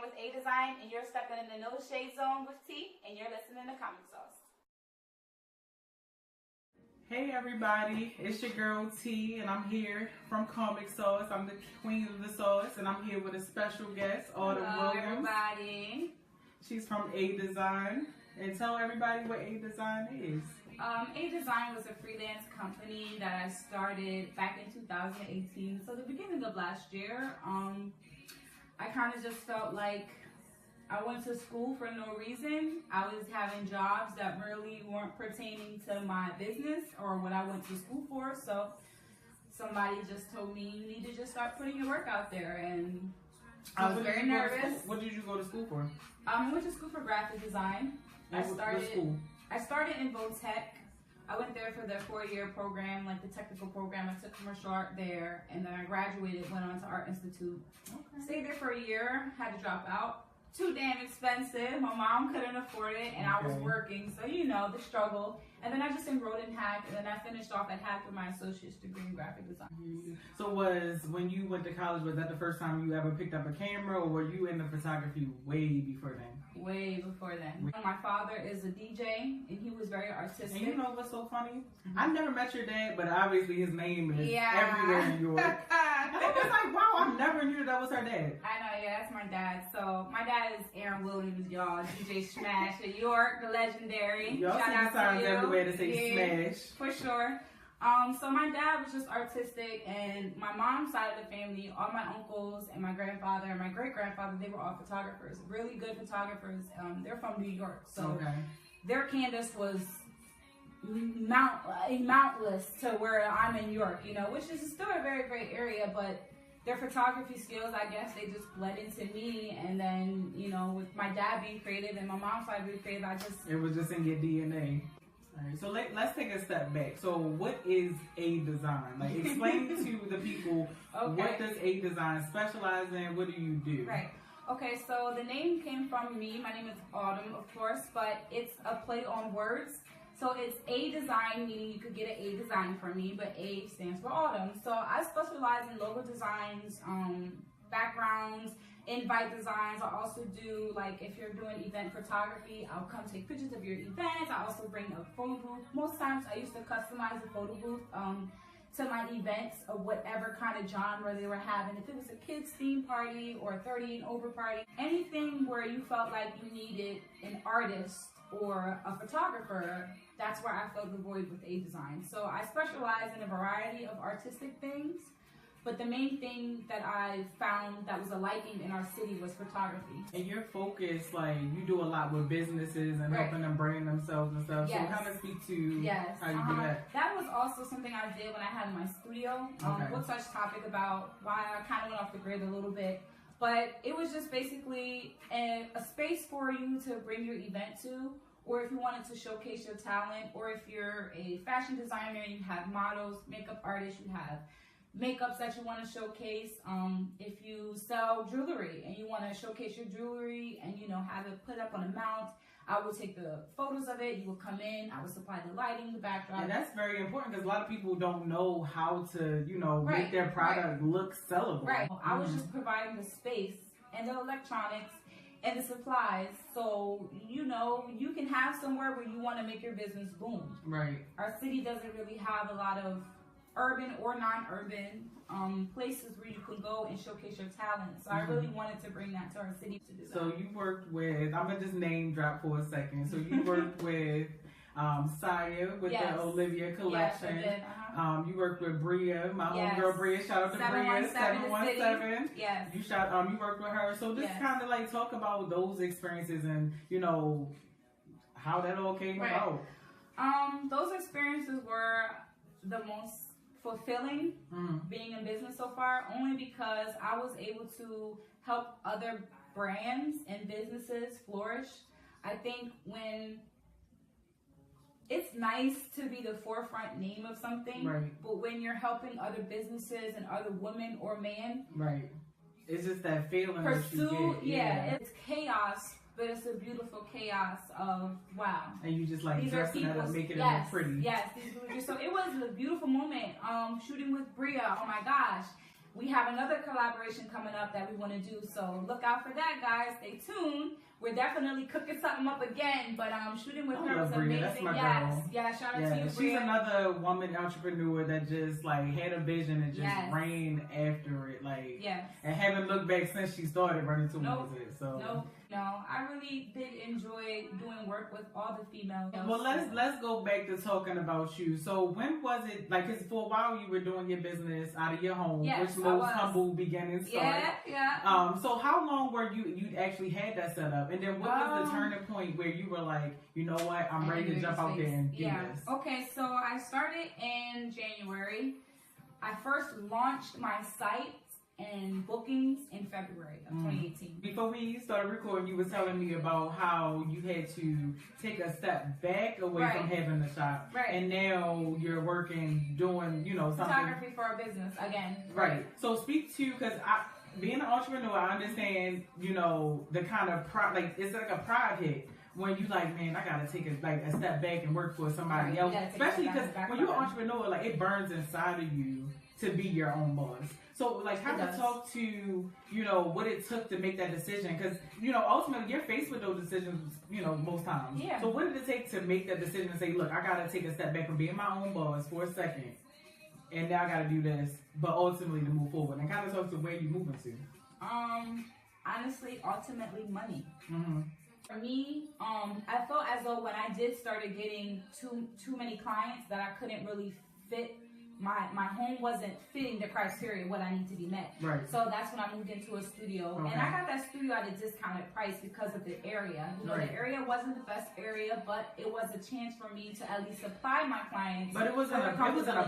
on with ADesign, and you're stepping in the No Shade Zone with T, and you're listening to Comic Sauce. Hey everybody, it's your girl T, and I'm here from Comic Sauce. I'm the queen of the sauce, and I'm here with a special guest, Autumn Williams. Hello, everybody. She's from ADesign, and tell everybody what ADesign is. ADesign was a freelance company that I started back in 2018, so the beginning of last year. I kind of just felt like I went to school for no reason. I was having jobs that really weren't pertaining to my business or what I went to school for, so somebody just told me you need to just start putting your work out there, and I was very nervous. What did you go to school for? I went to school for graphic design. I started in Votech. I went there for the 4-year program, like the technical program. I took commercial art there, and then I graduated, went on to Art Institute. Okay. Stayed there for a year, had to drop out. Too damn expensive. My mom couldn't afford it, and I was working, so you know, the struggle. And then I just enrolled in Hack, and then I finished off at Hack with my associate's degree in graphic design. So when you went to college, was that the first time you ever picked up a camera, or were you into photography way before then? Way before then. My father is a DJ, and he was very artistic. And you know what's so funny? I've never met your dad, but obviously his name is everywhere in New York. I was like, wow, I never knew that was her dad. I know, yeah, that's my dad. So my dad is Aaron Williams, y'all. DJ Smash at York, the legendary. Y'all see the signs everywhere to say Smash. For sure. So my dad was just artistic, and my mom's side of the family, all my uncles and my grandfather and my great-grandfather, they were all photographers, really good photographers. They're from New York, so their canvas was mountless to where I'm in York, you know, which is still a very great area, but their photography skills, I guess, they just bled into me. And then, you know, with my dad being creative and my mom's side being creative, it was just in your DNA. All right, so let's take a step back. So what is ADesign? Like, explain to the people, what does ADesign specialize in? What do you do? Right. Okay, so the name came from me. My name is Autumn, of course, but it's a play on words. So it's ADesign, meaning you could get an ADesign from me, but A stands for Autumn. So I specialize in logo designs, backgrounds, invite designs. I also do, like, if you're doing event photography, I'll come take pictures of your events. I also bring a photo booth. Most times I used to customize the photo booth to my events of whatever kind of genre they were having. If it was a kids theme party or a 30 and over party, anything where you felt like you needed an artist or a photographer, that's where I filled the void with ADesign. So I specialize in a variety of artistic things, but the main thing that I found that was a liking in our city was photography. And your focus, like, you do a lot with businesses and helping them brand themselves and stuff. Yes. So kind of speak to how you do that. That was also something I did when I had my studio. We'll touch topic about why I kind of went off the grid a little bit. But it was just basically a space for you to bring your event to, or if you wanted to showcase your talent, or if you're a fashion designer and you have models, makeup artists, you have makeups that you want to showcase. If you sell jewelry and you want to showcase your jewelry and, you know, have it put up on a mount, I will take the photos of it. You will come in. I will supply the lighting, the backdrop. And that's very important because a lot of people don't know how to, you know, make their product look sellable. Right. I was just providing the space and the electronics and the supplies, so, you know, you can have somewhere where you want to make your business boom. Right. Our city doesn't really have a lot of urban or non-urban places where you can go and showcase your talent. So I really wanted to bring that to our city to do that. So you worked with, I'm going to just name drop for a second. So you worked with Saya with the Olivia collection. Yes, I did. You worked with Bria, my homegirl Bria. Shout out to Bria, 717. Yes. You worked with her. So just kind of like talk about those experiences and, you know, how that all came about. Those experiences were the most fulfilling being in business so far, only because I was able to help other brands and businesses flourish. I think when it's nice to be the forefront name of something, but when you're helping other businesses and other women or men, it's just that feeling pursue, it's chaos, but it's a beautiful chaos of wow. And you just like dressing it up, making it look pretty. Yes, so it was a beautiful moment. Shooting with Bria, oh my gosh. we have another collaboration coming up that we want to do. So look out for that, guys. Stay tuned. We're definitely cooking something up again, but shooting with her was amazing. That's my yes, girl. yeah. Shout out to you, she's Bria. another woman entrepreneur that just like had a vision and just ran after it, like, and haven't looked back since she started running towards it. So no, I really did enjoy doing work with all the females. Well, let's go back to talking about you. So when was it, like, because for a while you were doing your business out of your home, which most humble beginnings start. Yeah. So how long were you actually had that set up? And then what was the turning point where you were like, you know what, I'm ready to jump out there and do this? Okay, so I started in January. I first launched my site and bookings in February of 2018. Before we started recording, you were telling me about how you had to take a step back away from having the shop. Right. And now you're working, doing, something. Photography for a business again. Right. So speak to, because being an entrepreneur, I understand, the kind of pride, it's like a pride hit when you like, man, I gotta take a step back and work for somebody else. Especially because when you're an entrepreneur, it burns inside of you to be your own boss. So, how to talk to, what it took to make that decision? Because, ultimately, you're faced with those decisions, most times. Yeah. So, what did it take to make that decision and say, look, I got to take a step back from being my own boss for a second, and now I got to do this, but ultimately to move forward? And kind of talk to where you're moving to. Honestly, ultimately, money. Mm-hmm. For me, I felt as though when I did started getting too many clients that I couldn't really fit. My home wasn't fitting the criteria what I need to be met. Right. So that's when I moved into a studio. Okay. And I got that studio at a discounted price because of the area. The area wasn't the best area, but it was a chance for me to at least supply my clients. But it wasn't a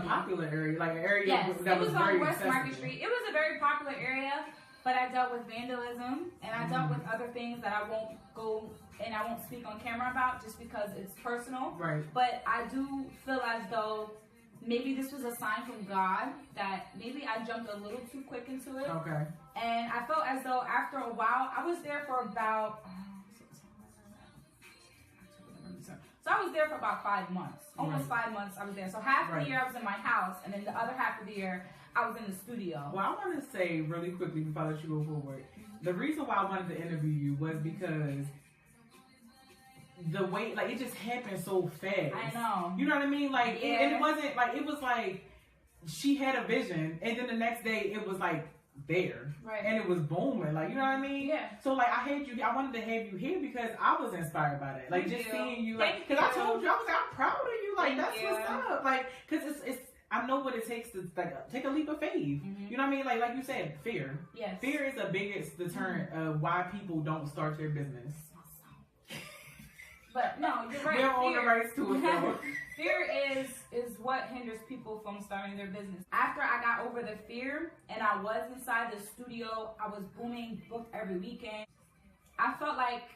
popular area, like an area that was on very West accessible. Market Street. It was a very popular area, but I dealt with vandalism and I dealt with other things that I won't go and I won't speak on camera about just because it's personal. Right. But I do feel as though maybe this was a sign from God that maybe I jumped a little too quick into it. Okay. And I felt as though after a while, I was there for about, so I was there for about 5 months. Almost 5 months I was there. So half the year I was in my house, and then the other half of the year I was in the studio. Well, I want to say really quickly before I let you go forward, the reason why I wanted to interview you was because the way, it just happened so fast. I know. You know what I mean? And it wasn't, it was she had a vision, and then the next day it was, there. Right. And it was booming. You know what I mean? Yeah. So, I wanted to have you here because I was inspired by that. Seeing you, because I told you, I was I'm proud of you. That's what's up. Because it's I know what it takes to, take a leap of faith. Mm-hmm. You know what I mean? Like you said, fear. Yes. Fear is the biggest deterrent of why people don't start their business. But no, you're right. We don't own the rights to it, though. Fear is what hinders people from starting their business. After I got over the fear and I was inside the studio, I was booming, booked every weekend. I felt like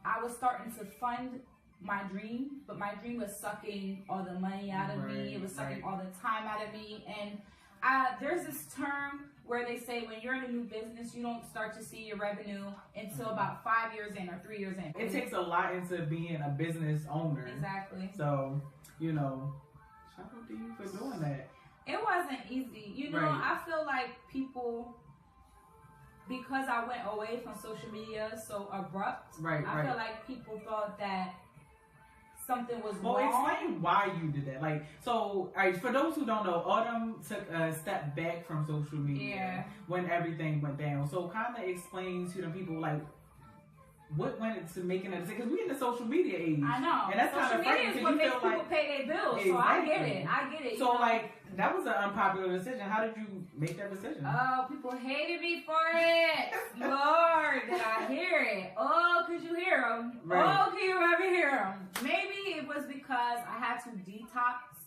I was starting to fund my dream, but my dream was sucking all the money out of me. It was sucking all the time out of me. And there's this term where they say when you're in a new business, you don't start to see your revenue until about 5 years in or 3 years in. It takes a lot into being a business owner. Exactly. So, shout out to you for doing that. It wasn't easy. I feel like people, because I went away from social media so abrupt, I feel like people thought that something was wrong. Well, explain why you did that. All right, for those who don't know, Autumn took a step back from social media when everything went down. So kind of explain to the people, what went into making that decision? Because we're in the social media age. I know. And that's kind of frightening because you makes feel people pay their bills. Exactly. So I get it. So, that was an unpopular decision. How did you make that decision? Oh, people hated me for it. Lord, did I hear it? Oh, could you hear them? Right. Oh, can you ever hear them? Maybe it was because I had to detox.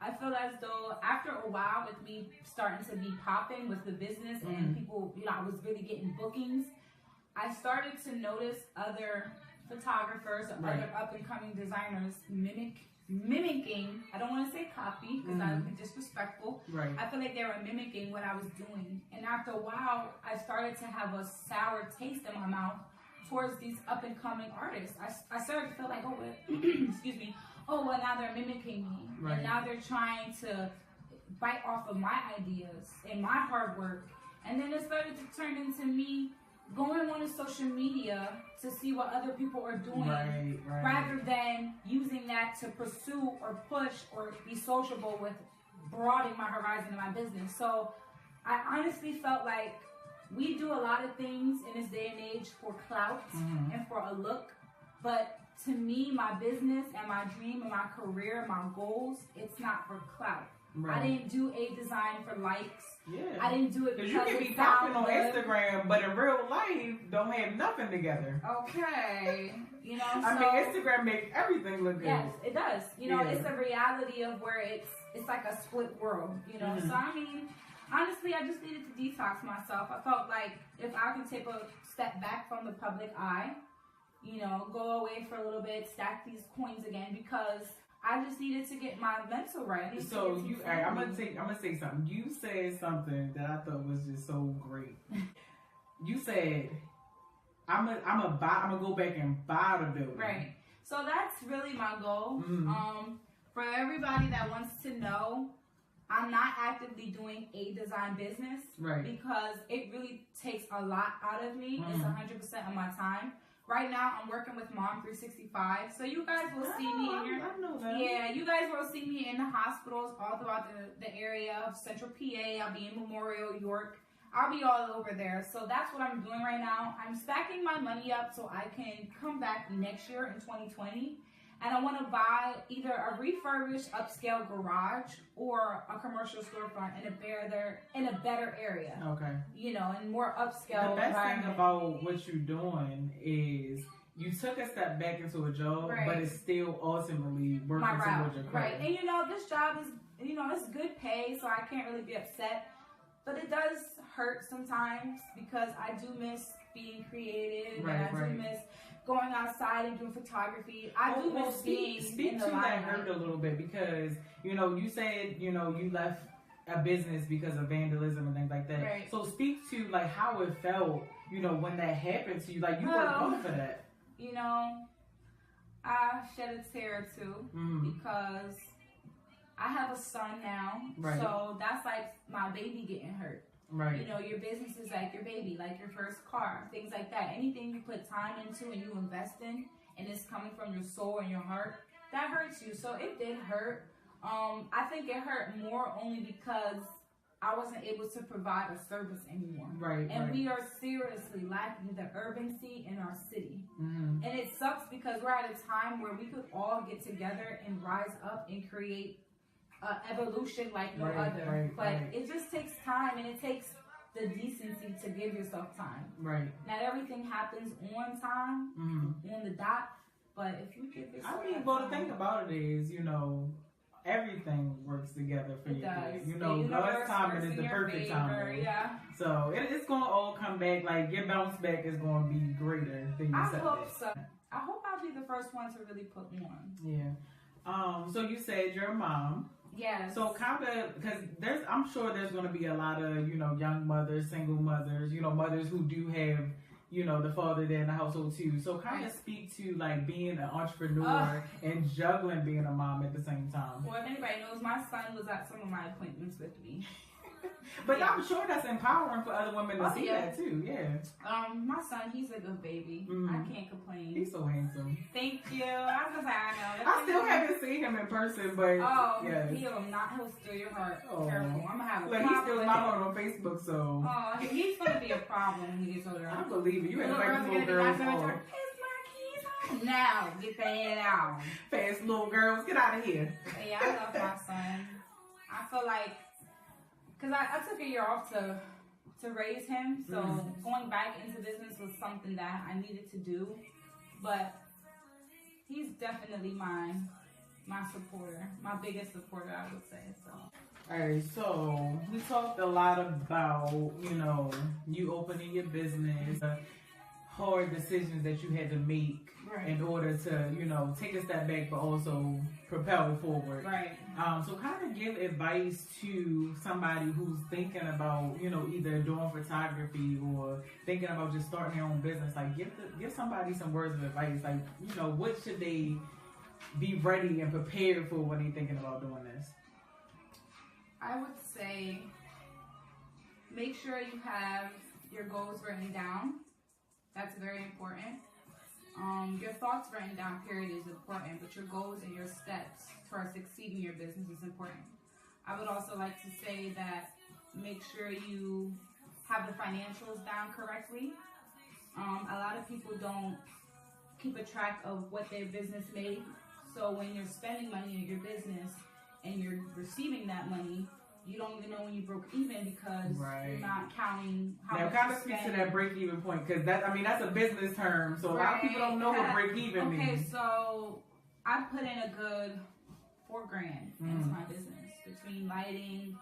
I feel as though after a while with me starting to be popping with the business and people, I was really getting bookings, I started to notice other photographers or other up-and-coming designers mimicking, I don't want to say copy because I would be disrespectful. Right. I feel like they were mimicking what I was doing. And after a while, I started to have a sour taste in my mouth towards these up-and-coming artists. I started to feel like, oh, well, excuse me, oh, well, now they're mimicking me. Right. And now they're trying to bite off of my ideas and my hard work. And then it started to turn into me going on to social media to see what other people are doing, rather than using that to pursue or push or be sociable with broadening my horizon in my business. So I honestly felt like we do a lot of things in this day and age for clout and for a look, but to me, my business and my dream and my career, my goals, it's not for clout. Right. I didn't do ADesign for likes. Yeah. I didn't do it because you can be popping on Instagram, but in real life, don't have nothing together. Okay. You know, I mean, Instagram makes everything look good. Yes, it does. You know, it's a reality of where it's like a split world, you know. So, I mean, honestly, I just needed to detox myself. I felt like if I could take a step back from the public eye, you know, go away for a little bit, stack these coins again, because I just needed to get my mental right. So I'm gonna say something. You said something that I thought was just so great. You said, I'm gonna go back and buy the building. Right. So that's really my goal. For everybody that wants to know, I'm not actively doing ADesign business, because it really takes a lot out of me. It's 100% of my time. Right now, I'm working with Mom 365, so you guys will see me in you guys will see me in the hospitals all throughout the area of Central PA. I'll be in Memorial, York. I'll be all over there. So that's what I'm doing right now. I'm stacking my money up so I can come back next year in 2020. And I want to buy either a refurbished upscale garage or a commercial storefront in a better area. Okay. You know, and more upscale. The best thing about what you're doing is you took a step back into a job, but it's still ultimately working towards your career. Right. And you know, this job is, you know, it's good pay, so I can't really be upset. But it does hurt sometimes because I do miss being creative, and I do miss going outside and doing photography. I do miss being in the limelight. Speak to that hurt a little bit, because, you know, you said, you know, you left a business because of vandalism and things like that. Right. So speak to, like, how it felt, you know, when that happened to you. Like, you worked hard for that. You know, I shed a tear too, because I have a son now. Right. So that's like my baby getting hurt. Right. You know, your business is like your baby, like your first car, things like that. Anything you put time into and you invest in, and it's coming from your soul and your heart, that hurts you. So it did hurt. I think it hurt more only because I wasn't able to provide a service anymore. Right. And we are seriously lacking the urgency in our city. And it sucks because we're at a time where we could all get together and rise up and create evolution like no other, but it just takes time, and it takes the decency to give yourself time. Right. Not everything happens on time, on the dot, but if you give yourself the thing about it is, you know, everything works together for you. You know, God's timing is the perfect timing. Yeah. So it's going to all come back. Like, your bounce back is going to be greater than your setback. I hope so. I hope I'll be the first one to really put one. Yeah. So you said you're a mom. Yes. So kind of, because I'm sure there's going to be a lot of, you know, young mothers, single mothers, you know, mothers who do have, you know, the father there in the household too. So kind of speak to, like, being an entrepreneur and juggling being a mom at the same time. Well, if anybody knows, my son was at some of my appointments with me. But I'm sure that's empowering for other women to see that too. Yeah. My son, he's a good baby. I can't complain. He's so handsome. Thank you. I was gonna say, I know. I still haven't seen him in person, but he'll steal your heart. Careful. I'm gonna have a problem. He's still following on Facebook, so. Oh, he's gonna be a problem when he gets older. I believe it. You had to fight little girls for. Now, get the head out. Fast little girls, get out of here. Yeah, I love my son. I feel like, because I took a year off to raise him, so going back into business was something that I needed to do. But he's definitely my supporter, my biggest supporter, I would say. So. Alright, so we talked a lot about, you know, you opening your business, hard decisions that you had to make in order to, you know, take a step back but also propel forward. Right. So kind of give advice to somebody who's thinking about, you know, either doing photography or thinking about just starting their own business. Like, give somebody some words of advice. Like, you know, what should they be ready and prepared for when they're thinking about doing this? I would say make sure you have your goals written down. That's very important. Your thoughts written down, period, is important, but your goals and your steps towards succeeding in your business is important. I would also like to say that make sure you have the financials down correctly. A lot of people don't keep a track of what their business made. So when you're spending money in your business and you're receiving that money, you don't even know when you broke even because you're not counting how much you spend. That kind of speaks to that break-even point, because that's a business term, so a lot of people don't know what break-even means. Okay, so I put in a good $4,000 into my business between lighting,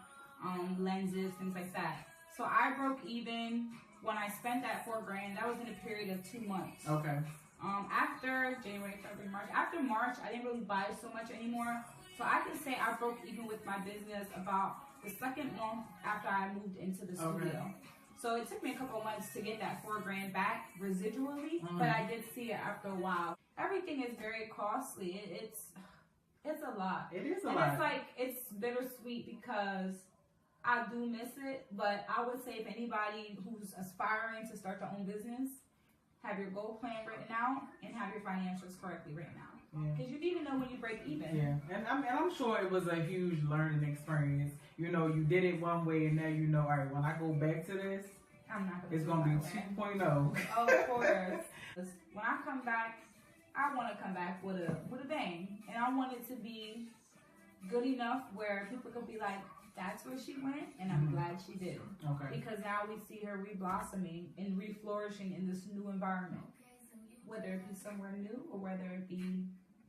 lenses, things like that. So I broke even when I spent that $4,000. That was in a period of 2 months. Okay. After January, February, March. After March, I didn't really buy so much anymore. So I can say I broke even with my business about the second month after I moved into the studio. So it took me a couple of months to get that $4,000 back residually, but I did see it after a while. Everything is very costly. It's a lot. It is a lot. And it's bittersweet because I do miss it, but I would say if anybody who's aspiring to start their own business, have your goal plan written out and have your financials correctly written out. Because you need to know when you break even. Yeah, and I'm sure it was a huge learning experience. You know, you did it one way, and now you know, all right, when I go back to this, it's going to be 2.0. Of course. When I come back, I want to come back with a bang. And I want it to be good enough where people can be like, that's where she went, and I'm glad she did. Okay. Because now we see her re-blossoming and re-flourishing in this new environment. Whether it be somewhere new or whether it be,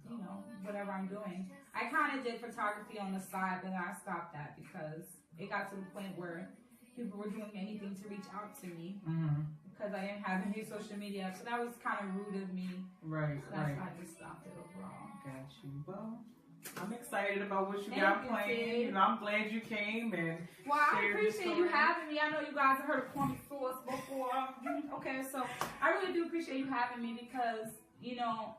you know, whatever I'm doing. I kind of did photography on the side, but I stopped that because it got to the point where people were doing anything to reach out to me because I didn't have any social media. So that was kind of rude of me. Right, so that's why I just stopped it overall. Got you. Well, I'm excited about what you got planned, and I'm glad you came. Well, I appreciate you having me. I know you guys have heard of corny sauce before. Okay, so I really do appreciate you having me because, you know,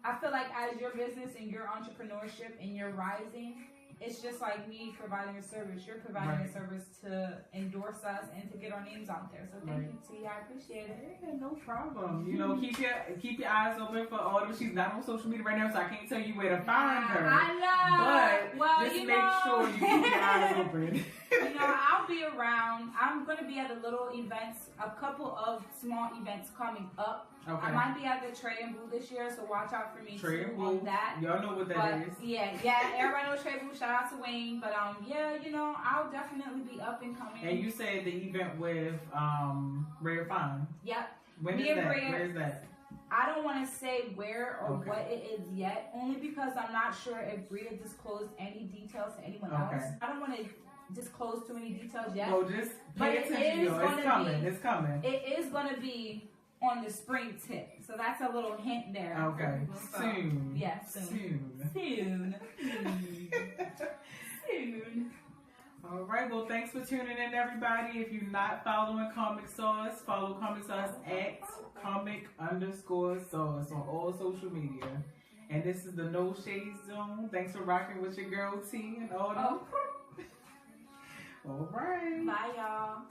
I feel like as your business and your entrepreneurship and you're rising, it's just like me providing a service. You're providing a service to endorse us and to get our names out there. So thank you, T. I appreciate it. Yeah, no problem. You know, keep your eyes open for Autumn. She's not on social media right now, so I can't tell you where to find her. I know. But just make sure you keep your eyes open. You know, I'll be around. I'm going to be at a little events, a couple of small events coming up. Okay. I might be at the Trey and Boo this year, so watch out for me too on that. Y'all know what that is. Yeah, everybody knows Trey Boo. Shout out to Wayne. But yeah, you know, I'll definitely be up and coming. And you said the event with Rare Fine. Yep. When is that? Where is that? I don't want to say where or what it is yet, only because I'm not sure if Bria disclosed any details to anyone else. I don't want to disclose too many details yet. Well, just pay attention, y'all. It's coming. It's coming. It is going to be on the spring tip. So that's a little hint there. Okay. Soon. Yeah, soon. Soon. Soon. All right. Well, thanks for tuning in, everybody. If you're not following Comic Sauce, follow Comic Sauce at comic_sauce on all social media. And this is the No Shade Zone. Thanks for rocking with your girl T and all. All right. Bye, y'all.